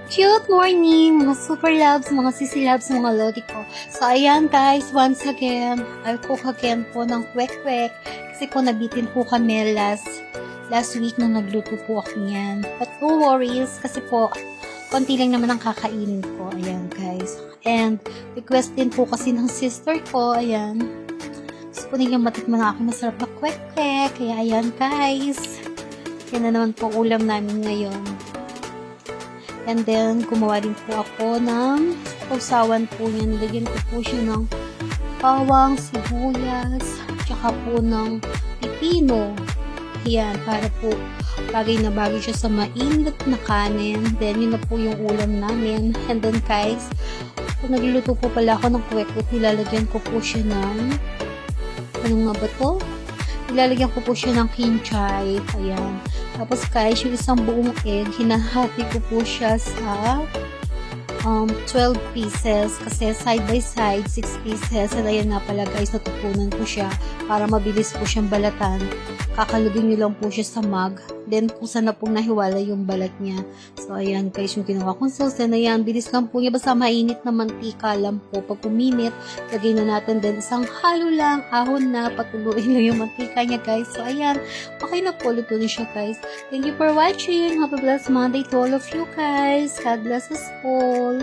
Cute morning, mga super loves, mga sisi loves, mga lodi ko. So, ayan guys, once again, I'll cook again po ng kwek-kwek. Kasi po nabitin po kami last week nung nagluto po ako niyan. But no worries, kasi po, konti lang naman ang kakainin ko. Ayan guys. And, request din po kasi ng sister ko, ayan. Gusto po nilang matikman ang aking masarap na kwek-kwek. Kaya ayan guys. Yan na naman po ulam namin ngayon. And then, gumawa din po ako ng sausawan po niya. Nilagyan ko po siya ng bawang, sibuyas, tsaka po ng pipino. Ayan, para po bagay na bagay siya sa mainit na kanin. Then, yun na po yung ulam namin. And then, guys, kung nagluluto po pala ako ng kwek-kwek, nilalagyan ko po siya ng anong nga ba to? Nilalagyan ko po siya ng kinchay. Ayan. Tapos guys, yung isang buong egg, hinahati ko po siya sa 12 pieces. Kasi side by side, 6 pieces. And ayan nga pala guys, natutunan ko siya para mabilis po siyang balatan. Kakalugin nyo lang po siya sa mug. Then, kung saan na pong nahiwala yung balat niya. So, ayan guys, yung ginawa kong sauce. And ayan, bilis lang po niya. Basta mainit na mantika lang po. Pag uminit, lagay na natin din isang halo lang, ahon na, patuluin lang yung mantika niya guys. So, ayan, okay na po. Luto na siya guys. Thank you for watching. Have a blessed Monday to all of you guys. God bless us all.